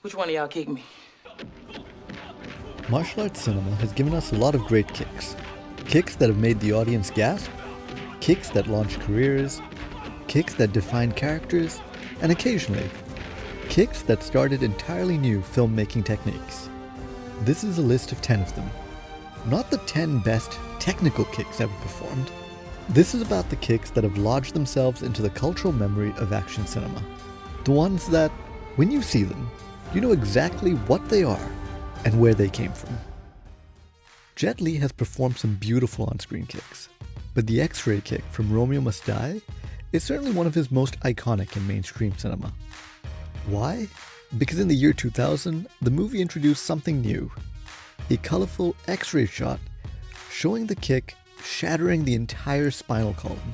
Which one of y'all kicked me? Martial arts cinema has given us a lot of great kicks. Kicks that have made the audience gasp, kicks that launched careers, kicks that defined characters, and occasionally, kicks that started entirely new filmmaking techniques. This is a list of 10 of them. Not the 10 best technical kicks ever performed. This is about the kicks that have lodged themselves into the cultural memory of action cinema. The ones that, when you see them, you know exactly what they are and where they came from. Jet Li has performed some beautiful on-screen kicks, but the Xray Kick from Romeo Must Die is certainly one of his most iconic in mainstream cinema. Why? Because in the year 2000, the movie introduced something new. A colorful X-ray shot showing the kick shattering the entire spinal column.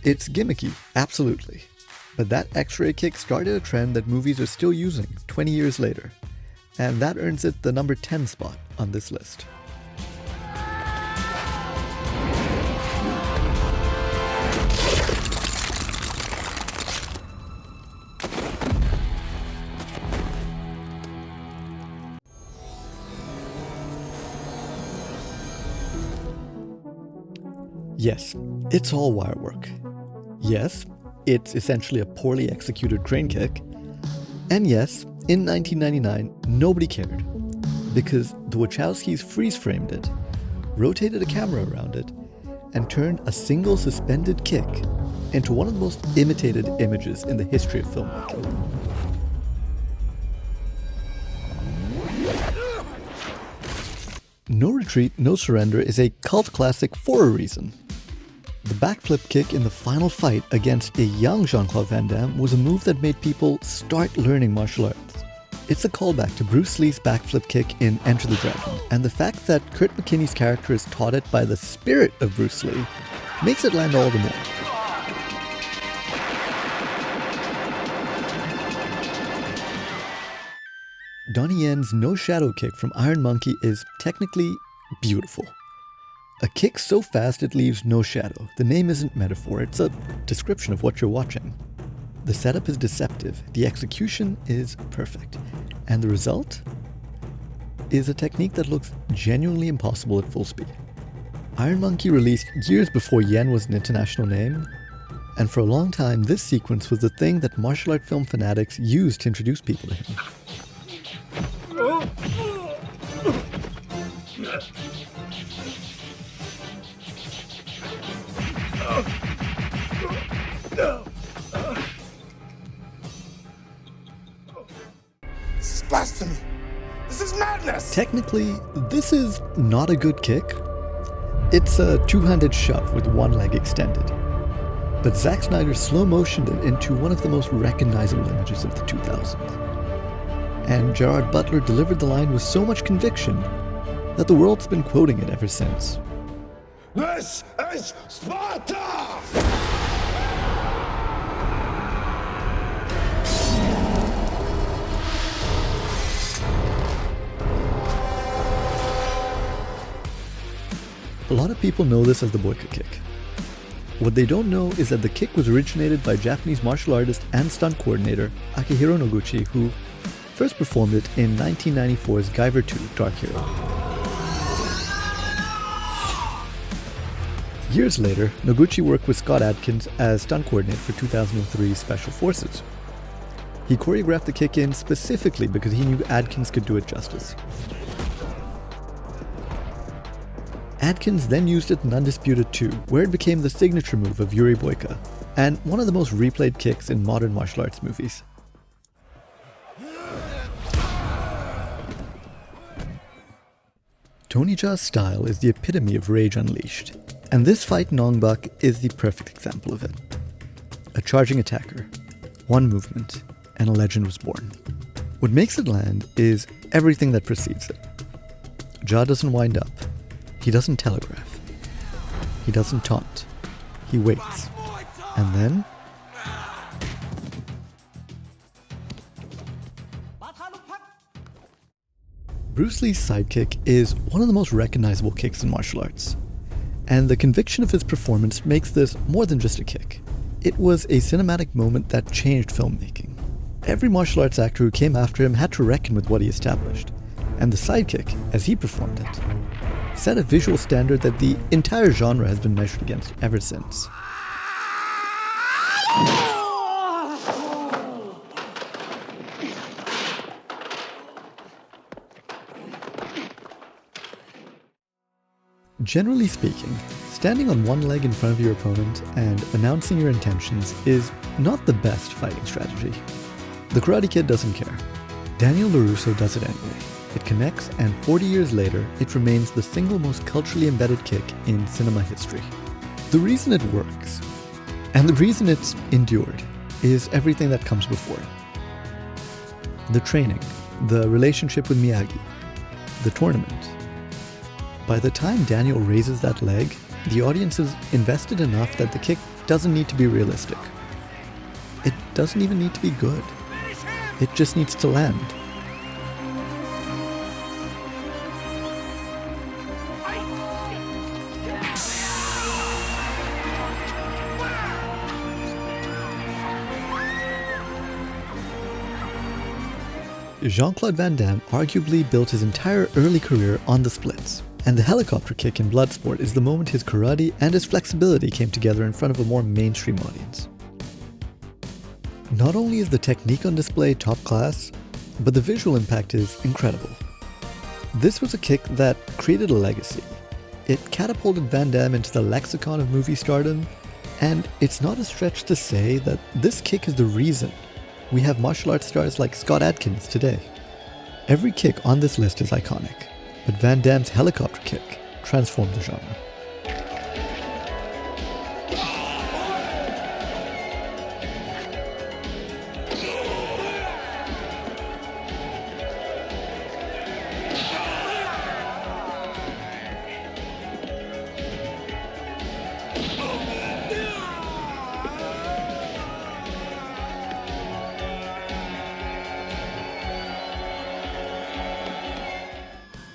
It's gimmicky, absolutely, but that X-ray kick started a trend that movies are still using 20 years later, and that earns it the number 10 spot on this list. Yes, it's all wire work. Yes, it's essentially a poorly executed crane kick. And yes, in 1999, nobody cared, because the Wachowskis freeze-framed it, rotated a camera around it, and turned a single suspended kick into one of the most imitated images in the history of filmmaking. No Retreat, No Surrender is a cult classic for a reason. The backflip kick in the final fight against a young Jean-Claude Van Damme was a move that made people start learning martial arts. It's a callback to Bruce Lee's backflip kick in Enter the Dragon, and the fact that Kurt McKinney's character is taught it by the spirit of Bruce Lee makes it land all the more. Donnie Yen's No Shadow kick from Iron Monkey is technically beautiful. A kick so fast it leaves no shadow. The name isn't metaphor, it's a description of what you're watching. The setup is deceptive, the execution is perfect, and the result is a technique that looks genuinely impossible at full speed. Iron Monkey released years before Yen was an international name, and for a long time this sequence was the thing that martial art film fanatics used to introduce people to him. This is blasphemy. This is madness. Technically, this is not a good kick. It's a two-handed shove with one leg extended. But Zack Snyder slow-motioned it into one of the most recognizable images of the 2000s. And Gerard Butler delivered the line with so much conviction that the world's been quoting it ever since. This is Sparta! A lot of people know this as the Boyka kick. What they don't know is that the kick was originated by Japanese martial artist and stunt coordinator Akihiro Noguchi, who first performed it in 1994's Guyver 2 Dark Hero. Years later, Noguchi worked with Scott Adkins as stunt coordinator for 2003's Special Forces. He choreographed the kick in specifically because he knew Adkins could do it justice. Adkins then used it in Undisputed 2, where it became the signature move of Yuri Boyka, and one of the most replayed kicks in modern martial arts movies. Tony Jaa's style is the epitome of rage unleashed, and this fight in Ong-Bak is the perfect example of it. A charging attacker, one movement, and a legend was born. What makes it land is everything that precedes it. Jaa doesn't wind up. He doesn't telegraph. He doesn't taunt. He waits. And then... Bruce Lee's Sidekick is one of the most recognizable kicks in martial arts. And the conviction of his performance makes this more than just a kick. It was a cinematic moment that changed filmmaking. Every martial arts actor who came after him had to reckon with what he established, and the Sidekick, as he performed it, set a visual standard that the entire genre has been measured against ever since. Generally speaking, standing on one leg in front of your opponent and announcing your intentions is not the best fighting strategy. The Karate Kid doesn't care. Daniel LaRusso does it anyway. It connects, and 40 years later, it remains the single most culturally embedded kick in cinema history. The reason it works, and the reason it's endured, is everything that comes before it. The training, the relationship with Miyagi, the tournament. By the time Daniel raises that leg, the audience is invested enough that the kick doesn't need to be realistic. It doesn't even need to be good. It just needs to land. Jean-Claude Van Damme arguably built his entire early career on the splits, and the helicopter kick in Bloodsport is the moment his karate and his flexibility came together in front of a more mainstream audience. Not only is the technique on display top class, but the visual impact is incredible. This was a kick that created a legacy. It catapulted Van Damme into the lexicon of movie stardom, and it's not a stretch to say that this kick is the reason we have martial arts stars like Scott Adkins today. Every kick on this list is iconic, but Van Damme's helicopter kick transformed the genre.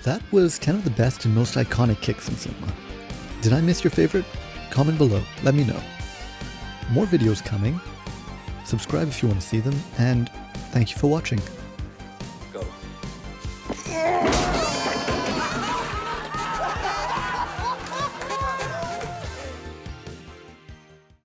That was 10 of the best and most iconic kicks in cinema. Did I miss your favorite? Comment below, let me know. More videos coming. Subscribe if you want to see them, and thank you for watching. Go.